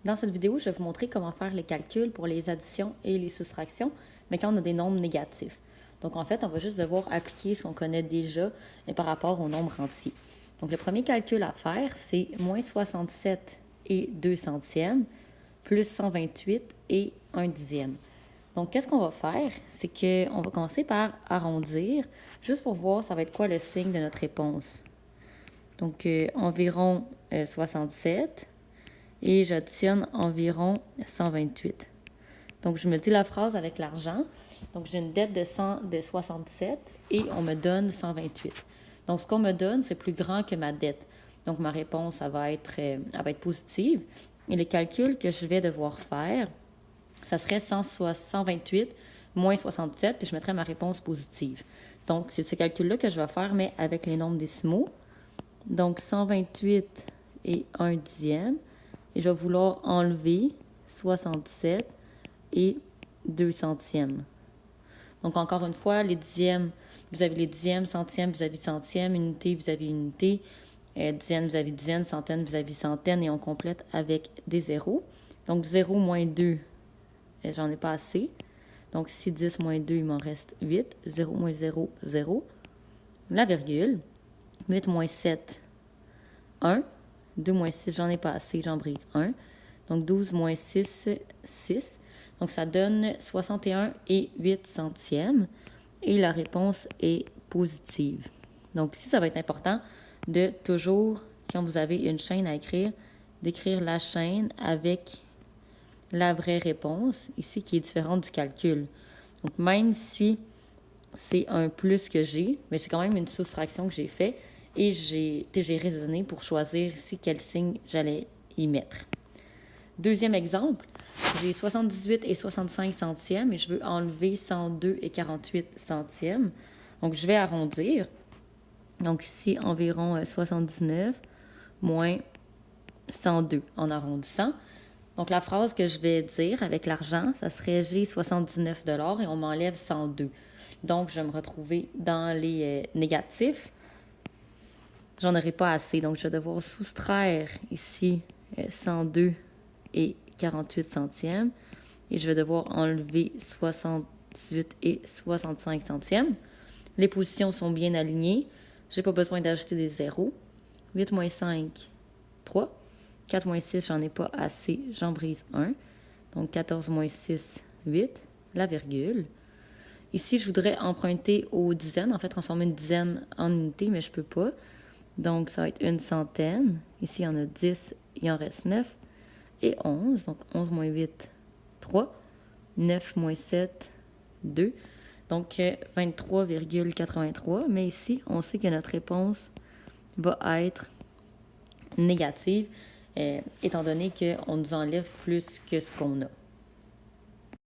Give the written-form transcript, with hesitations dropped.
Dans cette vidéo, je vais vous montrer comment faire les calculs pour les additions et les soustractions, mais quand on a des nombres négatifs. Donc, en fait, on va juste devoir appliquer ce qu'on connaît déjà par rapport aux nombres entiers. Donc, le premier calcul à faire, c'est moins 67 et 2 centièmes, plus 128 et 1 dixième. Donc, qu'est-ce qu'on va faire? C'est qu'on va commencer par arrondir, juste pour voir ça va être quoi le signe de notre réponse. Donc, environ 67 et j'additionne environ 128. Donc, je me dis la phrase avec l'argent. Donc, j'ai une dette de 67 et on me donne 128. Donc, ce qu'on me donne, c'est plus grand que ma dette. Donc, ma réponse, elle va être positive. Et le calcul que je vais devoir faire, ça serait 128 moins 67, puis je mettrais ma réponse positive. Donc, c'est ce calcul-là que je vais faire, mais avec les nombres décimaux. Donc, 128 et 1 dixième. Et je vais vouloir enlever 67 et 2 centièmes. Donc, encore une fois, les dixièmes, vous avez les dixièmes, centièmes vis-à-vis centièmes, unité vis-à-vis unité, dizaine vis-à-vis dizaine, centaine vis-à-vis centaine, et on complète avec des zéros. Donc, 0 moins 2, j'en ai pas assez. Donc, si 10 moins 2, il m'en reste 8. 0 moins 0, 0. La virgule. 8 moins 7, 1. 2 moins 6, j'en ai pas assez, j'en brise 1. Donc, 12 moins 6, 6. Donc, ça donne 61 et 8 centièmes. Et la réponse est positive. Donc, ici, ça va être important de toujours, quand vous avez une chaîne à écrire, d'écrire la chaîne avec la vraie réponse, ici, qui est différente du calcul. Donc, même si c'est un plus que j'ai, mais c'est quand même une soustraction que j'ai fait et j'ai raisonné pour choisir ici quel signe j'allais y mettre. Deuxième exemple, j'ai 78 et 65 centièmes et je veux enlever 102 et 48 centièmes. Donc, je vais arrondir. Donc, ici, environ 79 moins 102 en arrondissant. Donc, la phrase que je vais dire avec l'argent, ça serait j'ai 79 $ et on m'enlève 102. Donc, je vais me retrouver dans les négatifs. J'en aurai pas assez, donc je vais devoir soustraire ici 102 et 48 centièmes. Et je vais devoir enlever 68 et 65 centièmes. Les positions sont bien alignées. Je n'ai pas besoin d'ajouter des zéros. 8 moins 5, 3. 4 moins 6, j'en ai pas assez, j'en brise 1. Donc 14 moins 6, 8. La virgule. Ici, je voudrais emprunter aux dizaines, en fait, transformer une dizaine en unité, mais je ne peux pas. Donc, ça va être une centaine. Ici, il y en a 10, il en reste 9. Et 11, donc 11 moins 8, 3. 9 moins 7, 2. Donc, 23,83. Mais ici, on sait que notre réponse va être négative, étant donné qu'on nous enlève plus que ce qu'on a.